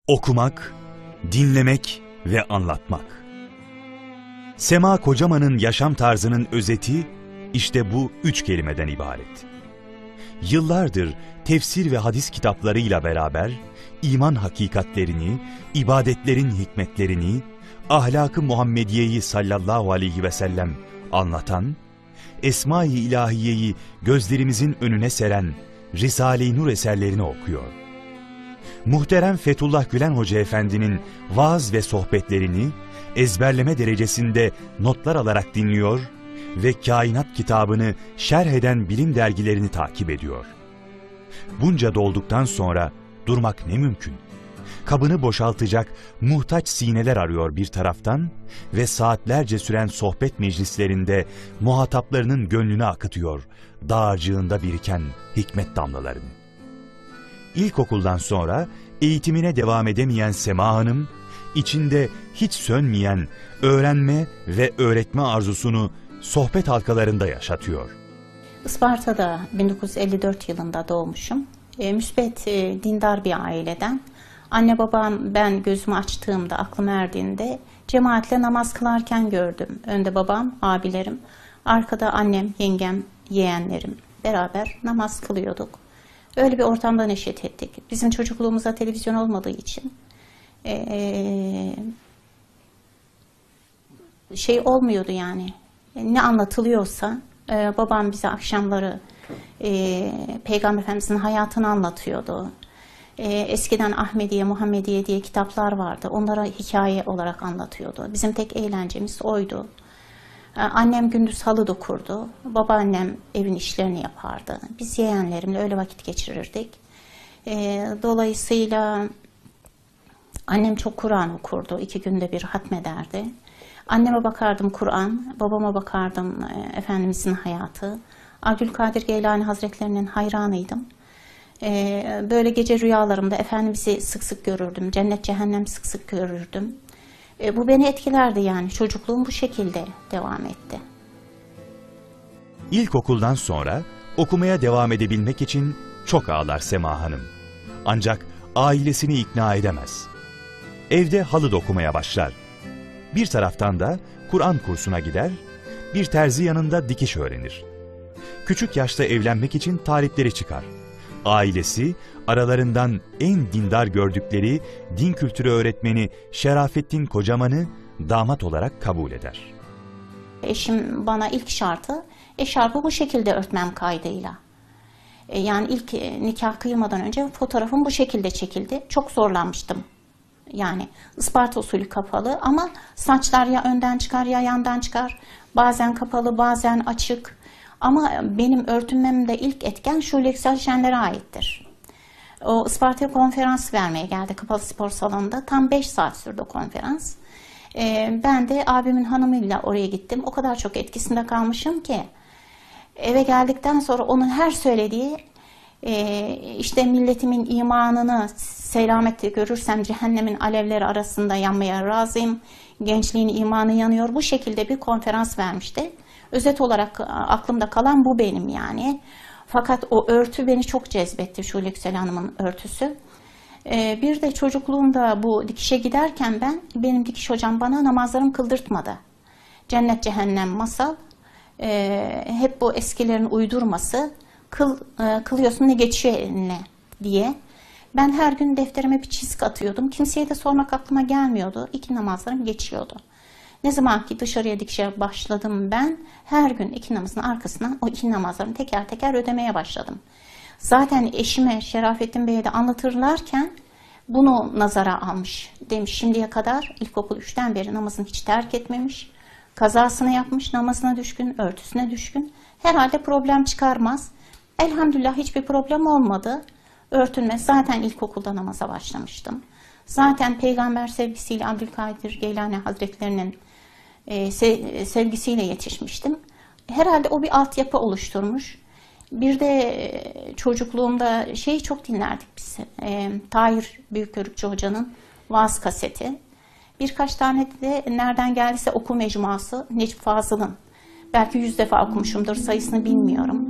Okumak, dinlemek ve anlatmak. Sema Kocaman'ın yaşam tarzının özeti işte bu 3 kelimeden ibaret. Yıllardır tefsir ve hadis kitaplarıyla beraber iman hakikatlerini, ibadetlerin hikmetlerini, ahlak-ı Muhammediye'yi sallallahu aleyhi ve sellem anlatan, Esma-i İlahiye'yi gözlerimizin önüne seren Risale-i Nur eserlerini okuyor. Muhterem Fethullah Gülen Hoca Efendi'nin vaaz ve sohbetlerini ezberleme derecesinde notlar alarak dinliyor ve Kainat kitabını şerh eden bilim dergilerini takip ediyor. Bunca dolduktan sonra durmak ne mümkün? Kabını boşaltacak muhtaç sineler arıyor bir taraftan ve saatlerce süren sohbet meclislerinde muhataplarının gönlünü akıtıyor dağarcığında biriken hikmet damlalarını. İlkokuldan sonra eğitimine devam edemeyen Sema Hanım, içinde hiç sönmeyen öğrenme ve öğretme arzusunu sohbet halkalarında yaşatıyor. Isparta'da 1954 yılında doğmuşum. Müsbet dindar bir aileden. Anne babam ben gözümü açtığımda, aklım erdiğinde cemaatle namaz kılarken gördüm. Önde babam, abilerim, arkada annem, yengem, yeğenlerim beraber namaz kılıyorduk. Öyle bir ortamda neşet ettik. Bizim çocukluğumuzda televizyon olmadığı için şey olmuyordu yani. Ne anlatılıyorsa babam bize akşamları Peygamber Efendimiz'in hayatını anlatıyordu. Eskiden Ahmediye, Muhammediye diye kitaplar vardı. Onlara hikaye olarak anlatıyordu. Bizim tek eğlencemiz oydu. Annem gündüz halı dokurdu. Babaannem evin işlerini yapardı. Biz yeğenlerimle öyle vakit geçirirdik. Dolayısıyla annem çok Kur'an okurdu. 2 günde bir hatmederdi. Anneme bakardım Kur'an, babama bakardım Efendimizin hayatı. Abdülkadir Geylani Hazretlerinin hayranıydım. Böyle gece rüyalarımda Efendimiz'i sık sık görürdüm. Cennet cehennem sık sık görürdüm. Bu beni etkilerdi yani. Çocukluğum bu şekilde devam etti. İlkokuldan sonra okumaya devam edebilmek için çok ağlar Sema Hanım. Ancak ailesini ikna edemez. Evde halı dokumaya başlar. Bir taraftan da Kur'an kursuna gider, bir terzi yanında dikiş öğrenir. Küçük yaşta evlenmek için talipleri çıkar. Ailesi aralarından en dindar gördükleri din kültürü öğretmeni Şerafettin Kocaman'ı damat olarak kabul eder. Eşim bana ilk şartı eşarpı bu şekilde örtmem kaydıyla. Yani ilk nikah kıymadan önce fotoğrafım bu şekilde çekildi. Çok zorlanmıştım. Yani Isparta usulü kapalı ama saçlar ya önden çıkar ya yandan çıkar. Bazen kapalı bazen açık. Ama benim örtünmemde ilk etken Şule Yüksel Şenler'e aittir. O Isparta'ya konferans vermeye geldi kapalı spor salonunda. Tam 5 saat sürdü o konferans. Ben de abimin hanımıyla oraya gittim. O kadar çok etkisinde kalmışım ki. Eve geldikten sonra onun her söylediği işte milletimin imanını selametle görürsem cehennemin alevleri arasında yanmaya razıyım. Gençliğin imanı yanıyor. Bu şekilde bir konferans vermişti. Özet olarak aklımda kalan bu benim yani. Fakat o örtü beni çok cezbetti. Şule Yüksel Hanım'ın örtüsü. Bir de çocukluğumda bu dikişe giderken benim dikiş hocam bana namazlarımı kıldırtmadı. Cennet cehennem masal. Hep bu eskilerin uydurması. Kılıyorsun ne geçiyor eline diye. Ben her gün defterime bir çizik atıyordum. Kimseye de sormak aklıma gelmiyordu. 2 namazlarım geçiyordu. Ne zaman ki dışarıya dikişe başladım ben, her gün 2 namazın arkasından o 2 namazlarımı teker teker ödemeye başladım. Zaten eşime Şerafettin Bey'e de anlatırlarken bunu nazara almış. Demiş şimdiye kadar ilkokul 3'ten beri namazını hiç terk etmemiş. Kazasını yapmış, namazına düşkün, örtüsüne düşkün. Herhalde problem çıkarmaz. Elhamdülillah hiçbir problem olmadı. Örtünme. Zaten ilkokulda namaza başlamıştım. Zaten peygamber sevgisiyle Abdülkadir Geylani Hazretlerinin sevgisiyle yetişmiştim. Herhalde o bir altyapı oluşturmuş. Bir de çocukluğumda şeyi çok dinlerdik biz. Tahir Büyükörükçü Hoca'nın vaaz kaseti. Birkaç tane de nereden geldiyse oku mecmuası Necip Fazıl'ın. Belki 100 defa okumuşumdur, sayısını bilmiyorum.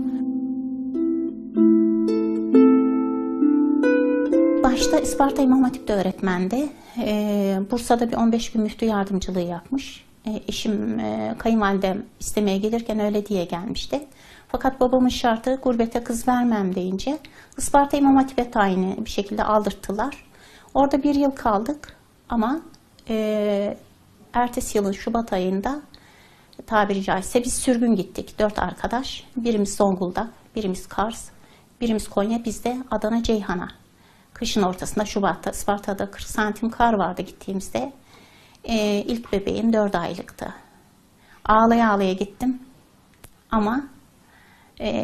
Başta Isparta İmam Hatip'te öğretmendi. Bursa'da bir 15 gün müftü yardımcılığı yapmış. Eşim, kayınvalidem istemeye gelirken öyle diye gelmişti. Fakat babamın şartı gurbete kız vermem deyince Isparta İmam Hatip'e tayini bir şekilde aldırttılar. Orada 1 yıl kaldık ama ertesi yılın Şubat ayında tabiri caizse biz sürgün gittik. 4 arkadaş. Birimiz Zonguldak, birimiz Kars, birimiz Konya, biz de Adana Ceyhan'a. Kışın ortasında Şubat'ta Isparta'da 40 santim kar vardı gittiğimizde. İlk bebeğim 4 aylıktı. Ağlaya ağlaya gittim ama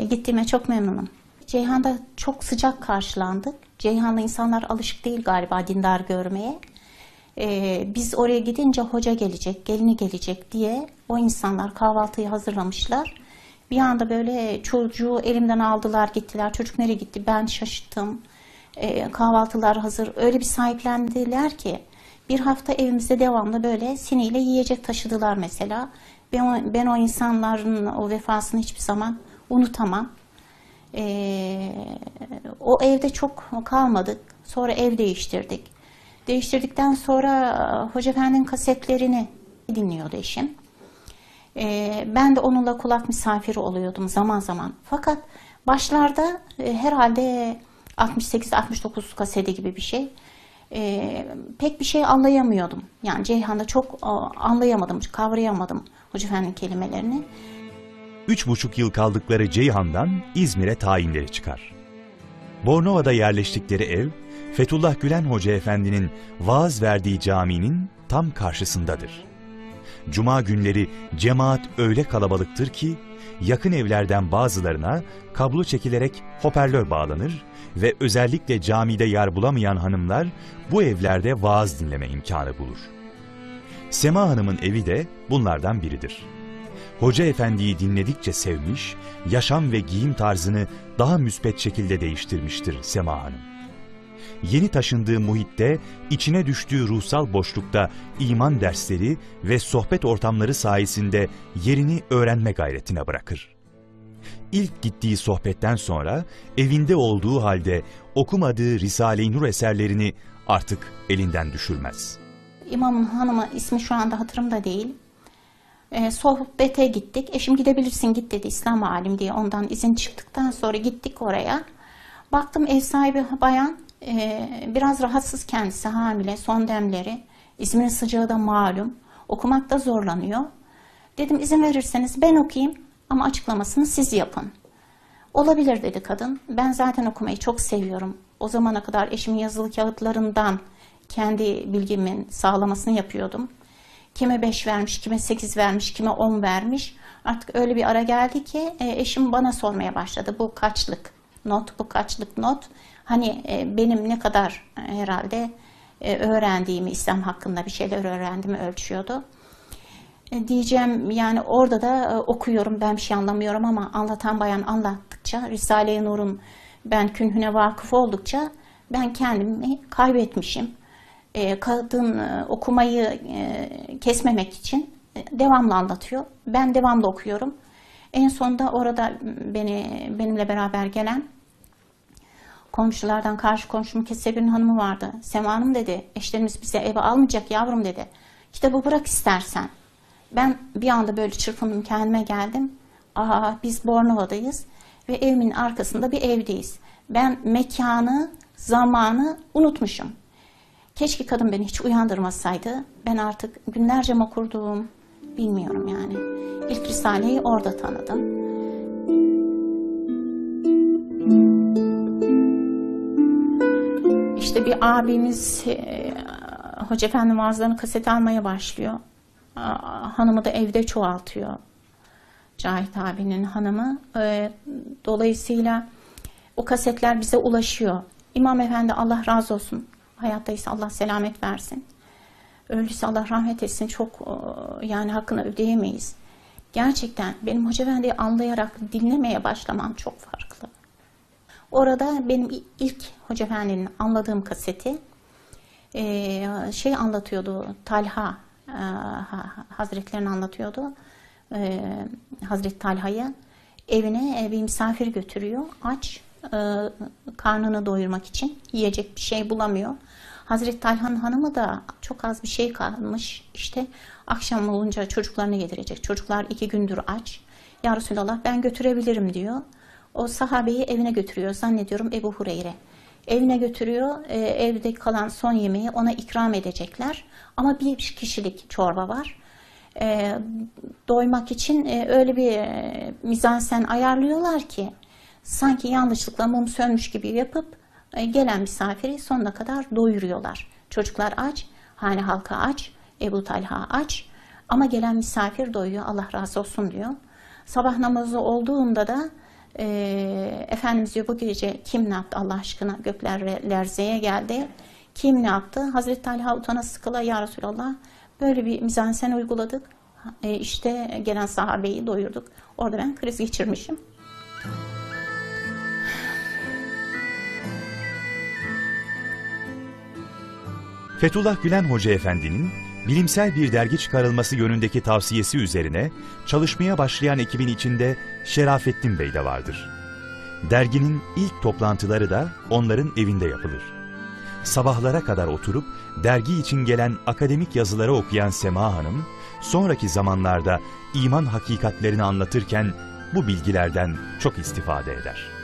gittiğime çok memnunum. Ceyhan'da çok sıcak karşılandık. Ceyhanlı insanlar alışık değil galiba dindar görmeye. Biz oraya gidince hoca gelecek, gelini gelecek diye o insanlar kahvaltıyı hazırlamışlar. Bir anda böyle çocuğu elimden aldılar gittiler. Çocuk nereye gitti? Ben şaşırttım. Kahvaltılar hazır. Öyle bir sahiplendiler ki bir hafta evimizde devamlı böyle siniyle yiyecek taşıdılar mesela. Ben o insanların o vefasını hiçbir zaman unutamam. O evde çok kalmadık. Sonra ev değiştirdik. Değiştirdikten sonra Hoca Efendi'nin kasetlerini dinliyordu eşim. Ben de onunla kulak misafiri oluyordum zaman zaman. Fakat başlarda herhalde 68-69 kaseti gibi bir şey. Pek bir şey anlayamıyordum. Yani Ceyhan'da çok anlayamadım, kavrayamadım Hoca Efendi'nin kelimelerini. 3,5 yıl kaldıkları Ceyhan'dan İzmir'e tayinleri çıkar. Bornova'da yerleştikleri ev, Fethullah Gülen Hoca Efendi'nin vaaz verdiği caminin tam karşısındadır. Cuma günleri cemaat öyle kalabalıktır ki, yakın evlerden bazılarına kablo çekilerek hoparlör bağlanır ve özellikle camide yer bulamayan hanımlar bu evlerde vaaz dinleme imkanı bulur. Sema Hanım'ın evi de bunlardan biridir. Hoca Efendi'yi dinledikçe sevmiş, yaşam ve giyim tarzını daha müspet şekilde değiştirmiştir Sema Hanım. Yeni taşındığı muhitte, içine düştüğü ruhsal boşlukta iman dersleri ve sohbet ortamları sayesinde yerini öğrenme gayretine bırakır. İlk gittiği sohbetten sonra evinde olduğu halde okumadığı Risale-i Nur eserlerini artık elinden düşürmez. İmamın hanımı ismi şu anda hatırımda değil. Sohbete gittik. Eşim gidebilirsin git dedi İslam alim diye ondan izin çıktıktan sonra gittik oraya. Baktım ev sahibi bayan biraz rahatsız kendisi hamile son demleri. İzmir'in sıcağı da malum. Okumakta zorlanıyor. Dedim izin verirseniz ben okuyayım ama açıklamasını siz yapın. Olabilir dedi kadın. Ben zaten okumayı çok seviyorum. O zamana kadar eşimin yazılı kağıtlarından kendi bilgimin sağlamasını yapıyordum. Kime 5 vermiş, kime 8 vermiş, kime 10 vermiş. Artık öyle bir ara geldi ki eşim bana sormaya başladı. Bu kaçlık not, bu kaçlık not. Hani benim ne kadar herhalde öğrendiğimi, İslam hakkında bir şeyler öğrendiğimi ölçüyordu. Diyeceğim yani orada da okuyorum, ben bir şey anlamıyorum ama anlatan bayan anlattıkça, Risale-i Nur'un ben künhüne vakıf oldukça ben kendimi kaybetmişim. Kadın okumayı kesmemek için devamlı anlatıyor. Ben devamlı okuyorum. En sonunda orada benimle beraber gelen komşulardan karşı komşumun Kesebir'in hanımı vardı. Sema Hanım dedi, eşlerimiz bize eve almayacak yavrum dedi. Kitabı bırak istersen. Ben bir anda böyle çırpındım, kendime geldim. Biz Bornova'dayız ve evimin arkasında bir evdeyiz. Ben mekanı, zamanı unutmuşum. Keşke kadın beni hiç uyandırmasaydı. Ben artık günlerce mi okurdum bilmiyorum yani. İlk Risale'yi orada tanıdım. İşte bir abimiz Hoca Efendi vaazlarını kasete almaya başlıyor. Hanımı da evde çoğaltıyor. Cahit abinin hanımı. Dolayısıyla o kasetler bize ulaşıyor. İmam Efendi Allah razı olsun. Hayattaysa Allah selamet versin. Öldüyse Allah rahmet etsin. Çok yani hakkını ödeyemeyiz. Gerçekten benim Hoca Efendi'yi anlayarak dinlemeye başlamam çok farklı. Orada benim ilk Hoca Efendi'nin anladığım kaseti anlatıyordu. Talha Hazretlerini anlatıyordu. Hazreti Talha'yı evine bir misafir götürüyor. Aç. karnını doyurmak için yiyecek bir şey bulamıyor. Hazreti Talha'nın hanımı da çok az bir şey kalmış. İşte akşam olunca çocuklarını yedirecek. Çocuklar 2 gündür aç. Ya Resulallah ben götürebilirim diyor. O sahabeyi evine götürüyor. Zannediyorum Ebu Hureyre. Evine götürüyor. Evde kalan son yemeği ona ikram edecekler. Ama bir kişilik çorba var. Doymak için öyle bir mizansen ayarlıyorlar ki sanki yanlışlıkla mum sönmüş gibi yapıp gelen misafiri sonuna kadar doyuruyorlar. Çocuklar aç, hane halkı aç, Ebu Talha aç ama gelen misafir doyuyor. Allah razı olsun diyor. Sabah namazı olduğunda da Efendimiz diyor bu gece kim ne yaptı Allah aşkına, gökler lerzeye geldi. Kim ne yaptı? Hazreti Talha utana sıkıla ya Resulallah böyle bir mizansen uyguladık. İşte gelen sahabeyi doyurduk. Orada ben kriz geçirmişim. Fethullah Gülen Hoca Efendi'nin bilimsel bir dergi çıkarılması yönündeki tavsiyesi üzerine çalışmaya başlayan ekibin içinde Şerafettin Bey de vardır. Derginin ilk toplantıları da onların evinde yapılır. Sabahlara kadar oturup dergi için gelen akademik yazıları okuyan Sema Hanım, sonraki zamanlarda iman hakikatlerini anlatırken bu bilgilerden çok istifade eder.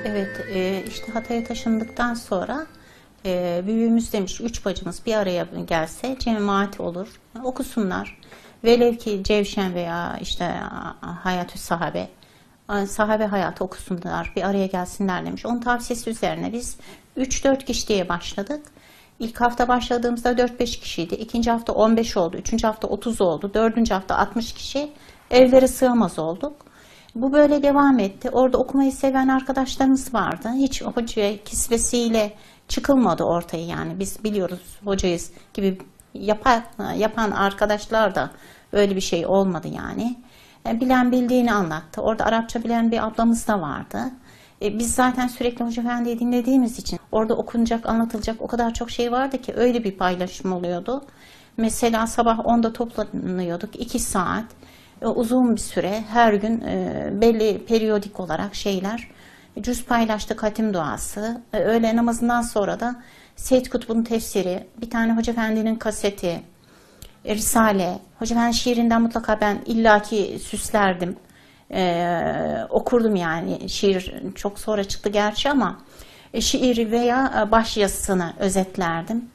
Evet, işte Hatay'a taşındıktan sonra büyüğümüz demiş 3 bacımız bir araya gelse cemaat olur, okusunlar. Velev ki Cevşen veya işte Hayatü Sahabe, sahabe hayatı okusunlar, bir araya gelsinler demiş. Onun tavsiyesi üzerine biz 3-4 kişi diye başladık. İlk hafta başladığımızda 4-5 kişiydi. İkinci hafta 15 oldu. Üçüncü hafta 30 oldu. Dördüncü hafta 60 kişi. Evlere sığamaz olduk. Bu böyle devam etti. Orada okumayı seven arkadaşlarımız vardı. Hiç hoca kisvesiyle çıkılmadı ortaya yani. Biz biliyoruz hocayız gibi yapan arkadaşlar da öyle bir şey olmadı yani. Bilen bildiğini anlattı. Orada Arapça bilen bir ablamız da vardı. Biz zaten sürekli Hoca Efendi'yi dinlediğimiz için orada okunacak, anlatılacak o kadar çok şey vardı ki öyle bir paylaşım oluyordu. Mesela sabah 10'da toplanıyorduk. 2 saat. Uzun bir süre her gün belli periyodik olarak şeyler. Cüz paylaştık, hatim duası. Öğle namazından sonra da Seyyid Kutbu'nun tefsiri, bir tane Hoca Efendi'nin kaseti, Risale. Hoca Efendi şiirinden mutlaka ben illaki süslerdim. Okurdum yani. Şiir çok sonra çıktı gerçi ama şiiri veya başyazısını özetlerdim.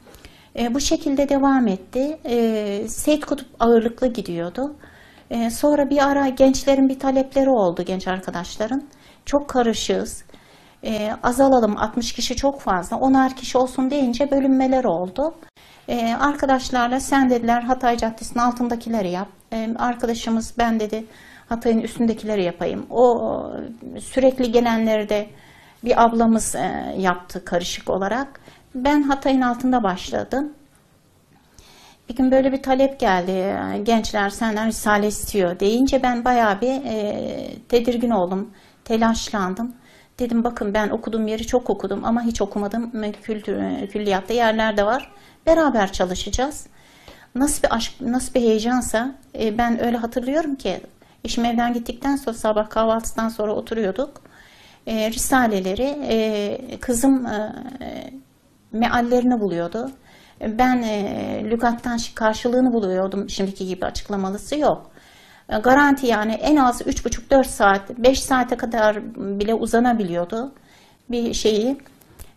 Bu şekilde devam etti. Seyyid Kutup ağırlıklı gidiyordu. Sonra bir ara gençlerin bir talepleri oldu, genç arkadaşların. Çok karışığız. Azalalım, 60 kişi çok fazla, 10'ar kişi olsun deyince bölünmeler oldu. Arkadaşlarla sen dediler Hatay Caddesi'nin altındakileri yap. Arkadaşımız ben dedi Hatay'ın üstündekileri yapayım. O sürekli gelenleri de bir ablamız yaptı karışık olarak. Ben Hatay'ın altında başladım. Bir gün böyle bir talep geldi. Gençler senden Risale istiyor deyince ben bayağı bir tedirgin oldum. Telaşlandım. Dedim bakın ben okuduğum yeri çok okudum ama hiç okumadım. Külliyatta yerler de var. Beraber çalışacağız. Nasıl bir aşk, nasıl bir heyecansa ben öyle hatırlıyorum ki eşim evden gittikten sonra sabah kahvaltısından sonra oturuyorduk. Risaleleri kızım meallerini buluyordu. Ben lügattan karşılığını buluyordum. Şimdiki gibi açıklamalısı yok. Garanti yani en az 3,5-4 saat, 5 saate kadar bile uzanabiliyordu bir şeyi.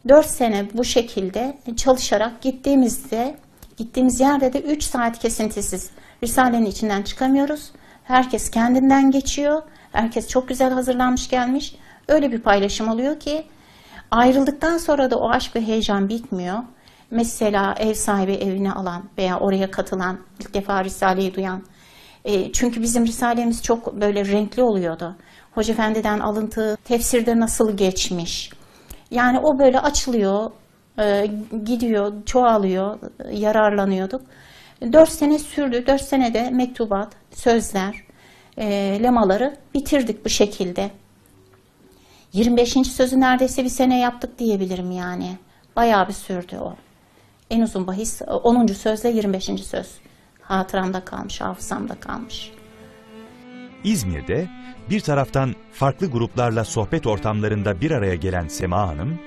4 sene bu şekilde çalışarak gittiğimiz yerde de 3 saat kesintisiz Risale'nin içinden çıkamıyoruz. Herkes kendinden geçiyor. Herkes çok güzel hazırlanmış gelmiş. Öyle bir paylaşım oluyor ki ayrıldıktan sonra da o aşk ve heyecan bitmiyor. Mesela ev sahibi evine alan veya oraya katılan, ilk defa Risale'yi duyan. Çünkü bizim Risale'miz çok böyle renkli oluyordu. Hoca Efendi'den alıntı, tefsirde nasıl geçmiş. Yani o böyle açılıyor, gidiyor, çoğalıyor, yararlanıyorduk. 4 sene sürdü. 4 senede mektubat, sözler, lemaları bitirdik bu şekilde. 25. sözü neredeyse bir sene yaptık diyebilirim yani. Bayağı bir sürdü o. En uzun bahis 10. sözle 25. söz. Hatıramda kalmış, hafızamda kalmış. İzmir'de bir taraftan farklı gruplarla sohbet ortamlarında bir araya gelen Sema Hanım,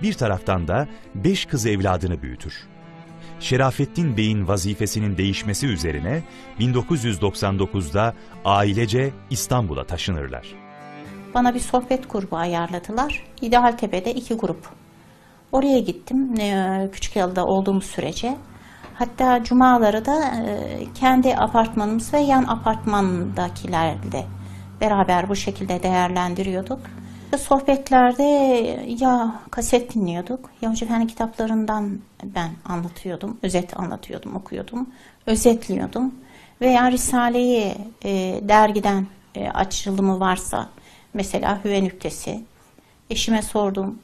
bir taraftan da 5 kız evladını büyütür. Şerafettin Bey'in vazifesinin değişmesi üzerine 1999'da ailece İstanbul'a taşınırlar. Bana bir sohbet grubu ayarladılar. İdealtepe'de 2 grup. Oraya gittim Küçükyalı'da olduğum sürece. Hatta cumaları da kendi apartmanımız ve yan apartmandakilerle beraber bu şekilde değerlendiriyorduk. Sohbetlerde ya kaset dinliyorduk, ya Hoca Efendi kitaplarından ben anlatıyordum, özet anlatıyordum, okuyordum, özetliyordum. Veya Risale'yi dergiden açılımı varsa, mesela Hüve Nüktesi, eşime sordum.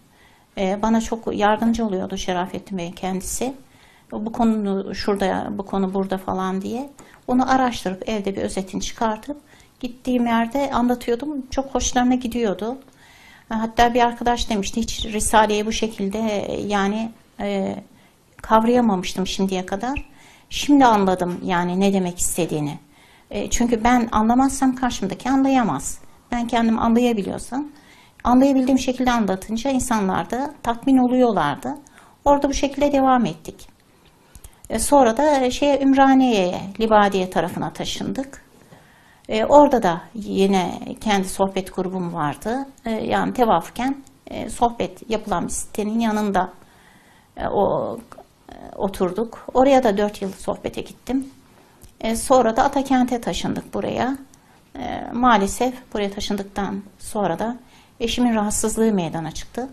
Bana çok yardımcı oluyordu Şerafettin Bey kendisi. Bu konu şurada, bu konu burada falan diye. Onu araştırıp evde bir özetini çıkartıp gittiğim yerde anlatıyordum. Çok hoşlarına gidiyordu. Hatta bir arkadaş demişti, hiç Risale'yi bu şekilde yani kavrayamamıştım şimdiye kadar. Şimdi anladım yani ne demek istediğini. Çünkü ben anlamazsam karşımdaki anlayamaz. Ben kendim anlayabiliyorsam, anlayabildiğim şekilde anlatınca insanlar da tatmin oluyorlardı. Orada bu şekilde devam ettik. Sonra da Ümraniye'ye, Libadiye tarafına taşındık. Orada da yine kendi sohbet grubum vardı. Yani tevafuken sohbet yapılan bir sitenin yanında oturduk. Oraya da 4 yıl sohbete gittim. Sonra da Atakent'e taşındık buraya. Maalesef buraya taşındıktan sonra da eşimin rahatsızlığı meydana çıktı.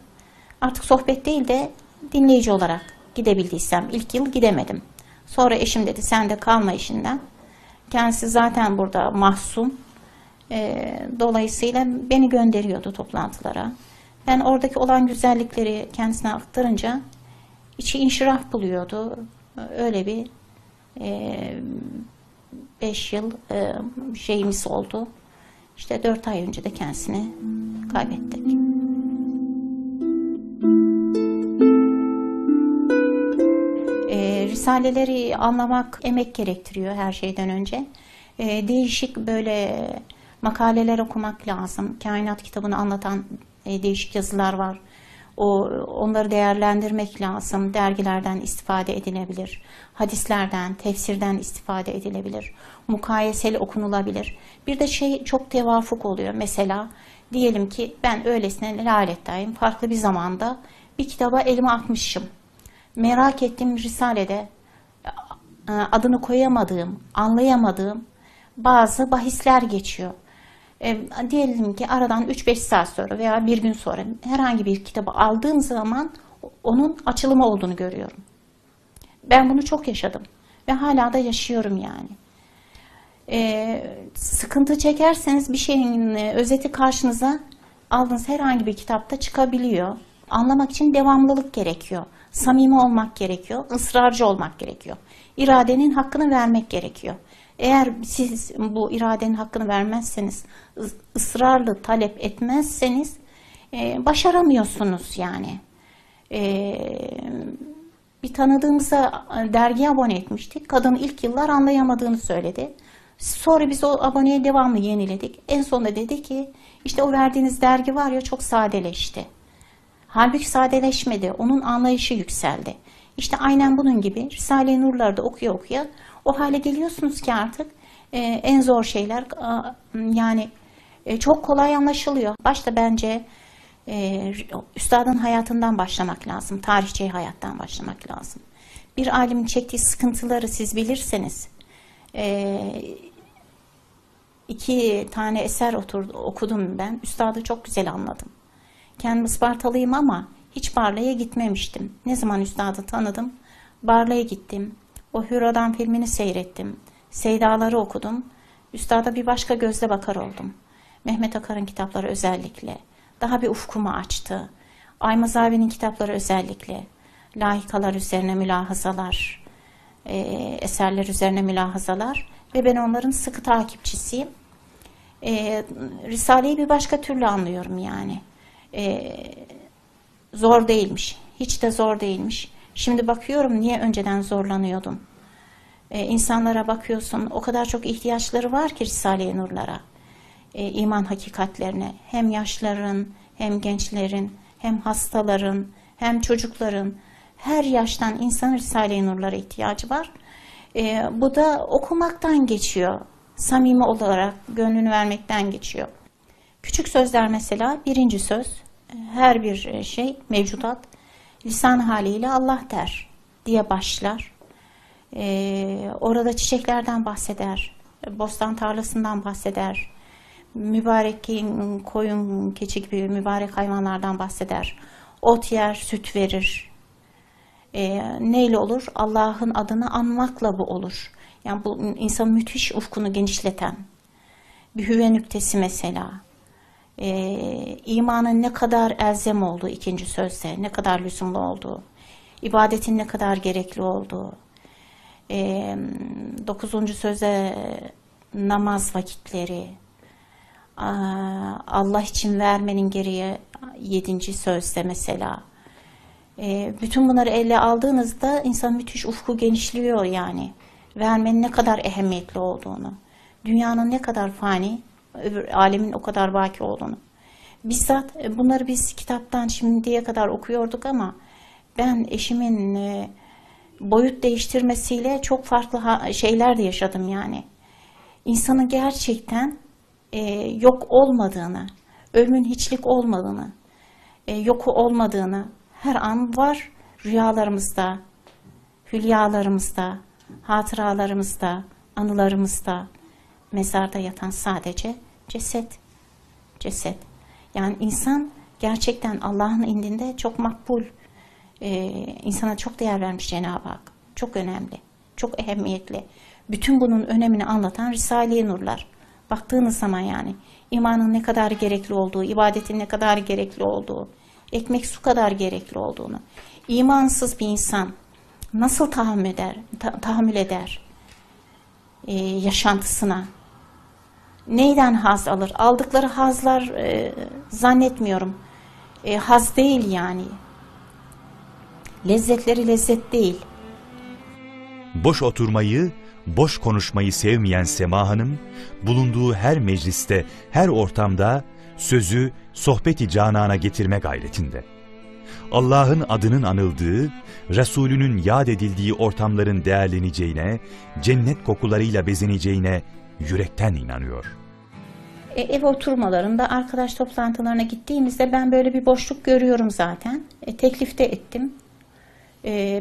Artık sohbet değil de dinleyici olarak gidebildiysem ilk yıl gidemedim. Sonra eşim dedi sen de kalma işinden. Kendisi zaten burada mahzun. Dolayısıyla beni gönderiyordu toplantılara. Ben oradaki olan güzellikleri kendisine aktarınca içi inşirah buluyordu. Öyle bir 5 yıl şeyimiz oldu. İşte 4 ay önce de kendisini kaybettik. Risaleleri anlamak emek gerektiriyor her şeyden önce. Değişik böyle makaleler okumak lazım. Kainat kitabını anlatan değişik yazılar var. Onları değerlendirmek lazım. Dergilerden istifade edilebilir. Hadislerden, tefsirden istifade edilebilir. Mukayeseli okunulabilir. Bir de çok tevafuk oluyor. Mesela diyelim ki ben öylesine lalettayım. Farklı bir zamanda bir kitaba elime atmışım. Merak ettiğim Risale'de adını koyamadığım, anlayamadığım bazı bahisler geçiyor. Diyelim ki aradan 3-5 saat sonra veya bir gün sonra herhangi bir kitabı aldığım zaman onun açılımı olduğunu görüyorum. Ben bunu çok yaşadım ve hala da yaşıyorum yani. Sıkıntı çekerseniz bir şeyin özeti karşınıza aldığınız herhangi bir kitapta çıkabiliyor. Anlamak için devamlılık gerekiyor. Samimi olmak gerekiyor, ısrarcı olmak gerekiyor. İradenin hakkını vermek gerekiyor. Eğer siz bu iradenin hakkını vermezseniz, ısrarlı talep etmezseniz başaramıyorsunuz yani. Bir tanıdığımıza dergiye abone etmiştik. Kadın ilk yıllar anlayamadığını söyledi. Sonra biz o aboneyi devamlı yeniledik. En sonunda dedi ki işte o verdiğiniz dergi var ya çok sadeleşti. Halbuki sadeleşmedi. Onun anlayışı yükseldi. İşte aynen bunun gibi Risale-i Nur'larda okuya o hale geliyorsunuz ki artık en zor şeyler yani çok kolay anlaşılıyor. Başta bence üstadın hayatından başlamak lazım. Tarihçi hayattan başlamak lazım. Bir alimin çektiği sıkıntıları siz bilirseniz 2 tane eser okudum ben. Üstadı çok güzel anladım. Kendim Ispartalıyım ama hiç Barla'ya gitmemiştim. Ne zaman üstadı tanıdım? Barla'ya gittim. O Hür Adam filmini seyrettim. Seydaları okudum. Üstada bir başka gözle bakar oldum. Mehmet Akar'ın kitapları özellikle. Daha bir ufkumu açtı. Aymaz abinin kitapları özellikle. Lahikalar üzerine mülahazalar, eserler üzerine mülahazalar. Ve ben onların sıkı takipçisiyim. Risale'yi bir başka türlü anlıyorum yani. Zor değilmiş. Hiç de zor değilmiş. Şimdi bakıyorum niye önceden zorlanıyordum. İnsanlara bakıyorsun o kadar çok ihtiyaçları var ki Risale-i Nur'lara. iman hakikatlerine, hem yaşların, hem gençlerin, hem hastaların, hem çocukların, her yaştan insanın Risale-i Nur'lara ihtiyacı var. Bu da okumaktan geçiyor. Samimi olarak gönlünü vermekten geçiyor. Küçük sözler mesela, birinci söz, her bir şey, mevcudat, lisan haliyle Allah der diye başlar. Orada çiçeklerden bahseder, bostan tarlasından bahseder, mübarek koyun, keçi gibi mübarek hayvanlardan bahseder. Ot yer, süt verir. Neyle olur? Allah'ın adını anmakla bu olur. Yani bu insanın müthiş ufkunu genişleten bir hüve nüktesi mesela. İmanın ne kadar elzem olduğu ikinci sözde, ne kadar lüzumlu olduğu, ibadetin ne kadar gerekli olduğu, 9. sözde namaz vakitleri, Allah için vermenin gereği 7. sözde mesela. Bütün bunları ele aldığınızda insan müthiş ufku genişliyor yani. Vermenin ne kadar ehemmiyetli olduğunu, dünyanın ne kadar fani, öbür alemin o kadar baki olduğunu. Bizzat bunları biz kitaptan şimdiye kadar okuyorduk ama ben eşimin boyut değiştirmesiyle çok farklı şeyler de yaşadım yani. İnsanın gerçekten yok olmadığını, ölümün hiçlik olmadığını, yoku olmadığını her an var rüyalarımızda, hülyalarımızda, hatıralarımızda, anılarımızda, mezarda yatan sadece ceset. Ceset. Yani insan gerçekten Allah'ın indinde çok makbul, insana çok değer vermiş Cenab-ı Hak. Çok önemli, çok ehemmiyetli. Bütün bunun önemini anlatan Risale-i Nurlar. Baktığınız zaman yani imanın ne kadar gerekli olduğu, ibadetin ne kadar gerekli olduğu, ekmek su kadar gerekli olduğunu, imansız bir insan nasıl tahammül eder yaşantısına, neyden haz alır? Aldıkları hazlar zannetmiyorum. Haz değil yani. Lezzetleri lezzet değil. Boş oturmayı, boş konuşmayı sevmeyen Sema Hanım, bulunduğu her mecliste, her ortamda sözü sohbeti canana getirme gayretinde. Allah'ın adının anıldığı, Resulünün yad edildiği ortamların değerleneceğine, cennet kokularıyla bezeneceğine yürekten inanıyor. Ev oturmalarında, arkadaş toplantılarına gittiğimizde ben böyle bir boşluk görüyorum zaten. Teklif de ettim.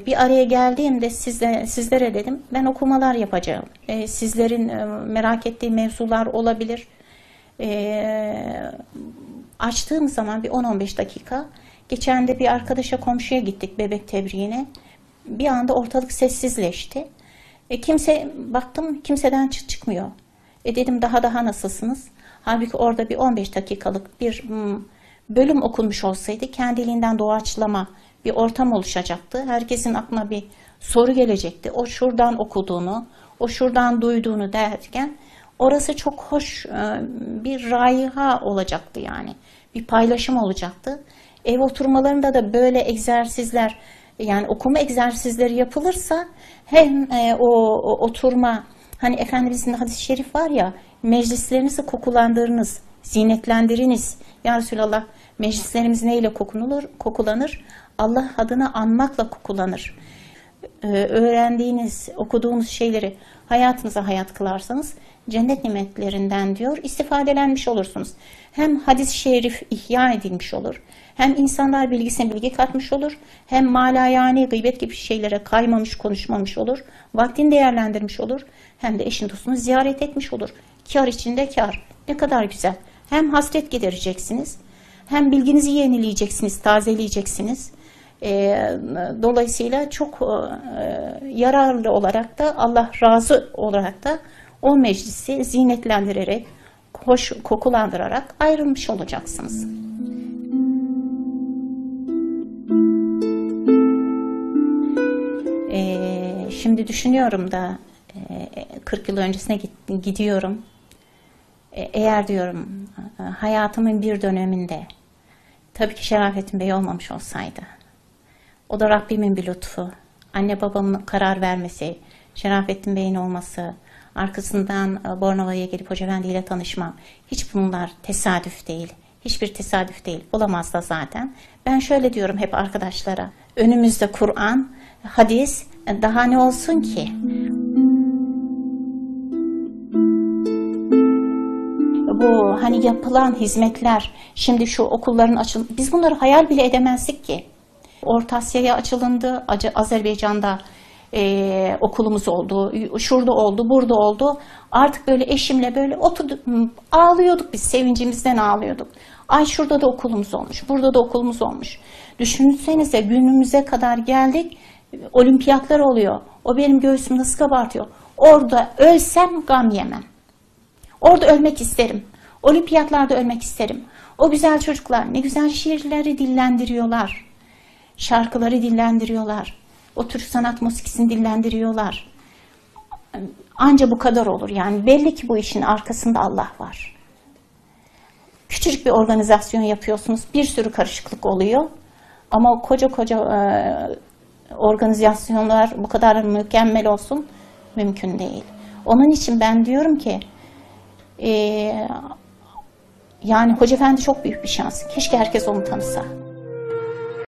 Bir araya geldiğimde sizlere dedim, ben okumalar yapacağım. Sizlerin merak ettiği mevzular olabilir. Açtığım zaman bir 10-15 dakika, geçen de bir arkadaşa, komşuya gittik bebek tebriğine. Bir anda ortalık sessizleşti. Baktım kimseden çıkmıyor. Dedim daha nasılsınız? Halbuki orada bir 15 dakikalık bir bölüm okunmuş olsaydı kendiliğinden doğaçlama bir ortam oluşacaktı. Herkesin aklına bir soru gelecekti. O şuradan okuduğunu, o şuradan duyduğunu derken orası çok hoş bir raiha olacaktı yani. Bir paylaşım olacaktı. Ev oturmalarında da böyle egzersizler, yani okuma egzersizleri yapılırsa hem o oturma, hani Efendimizin hadis-i şerif var ya, meclislerinizi kokulandırınız, zinetlendiriniz. Ya Resulallah, meclislerimiz neyle kokulanır? Allah adını anmakla kokulanır. Öğrendiğiniz, okuduğunuz şeyleri hayatınıza hayat kılarsanız cennet nimetlerinden diyor, istifadelenmiş olursunuz. Hem hadis-i şerif ihya edilmiş olur, hem insanlar bilgisine bilgi katmış olur, hem malayani, gıybet gibi şeylere kaymamış, konuşmamış olur, vaktini değerlendirmiş olur, hem de eşin dostunu ziyaret etmiş olur. Kâr içinde kâr. Ne kadar güzel. Hem hasret gidereceksiniz, hem bilginizi yenileyeceksiniz, tazeleyeceksiniz. Dolayısıyla çok yararlı olarak da, Allah razı olarak da o meclisi zinetlendirerek, hoş kokulandırarak ayrılmış olacaksınız. Şimdi düşünüyorum da 40 yıl öncesine gidiyorum. Eğer diyorum hayatımın bir döneminde tabii ki Şerafettin Bey olmamış olsaydı, o da Rabbimin bir lütfu, anne babamın karar vermesi, Şerafettin Bey'in olması, Arkasından Bornova'ya gelip Hoca Efendi ile tanışmam. Hiç bunlar tesadüf değil. Hiçbir tesadüf değil. Olamaz da zaten. Ben şöyle diyorum hep arkadaşlara. Önümüzde Kur'an, hadis, daha ne olsun ki? Bu hani yapılan hizmetler, şimdi şu okulların açılması, biz bunları hayal bile edemezdik ki. Orta Asya'ya açılındı, Azerbaycan'da okulumuz oldu, şurada oldu, burada oldu. Artık böyle eşimle böyle oturduk, ağlıyorduk biz, sevincimizden ağlıyorduk. Ay şurada da okulumuz olmuş, burada da okulumuz olmuş. Düşünsenize günümüze kadar geldik, olimpiyatlar oluyor. O benim göğsümü nasıl kabartıyor. Orada ölsem gam yemem. Orada ölmek isterim. Olimpiyatlarda ölmek isterim. O güzel çocuklar ne güzel şiirleri dillendiriyorlar. Şarkıları dillendiriyorlar. O Türk sanat musikisini dillendiriyorlar. Anca bu kadar olur. Yani belli ki bu işin arkasında Allah var. Küçücük bir organizasyon yapıyorsunuz. Bir sürü karışıklık oluyor. Ama o koca koca organizasyonlar bu kadar mükemmel olsun mümkün değil. Onun için ben diyorum ki yani Hoca Efendi çok büyük bir şans. Keşke herkes onu tanısa.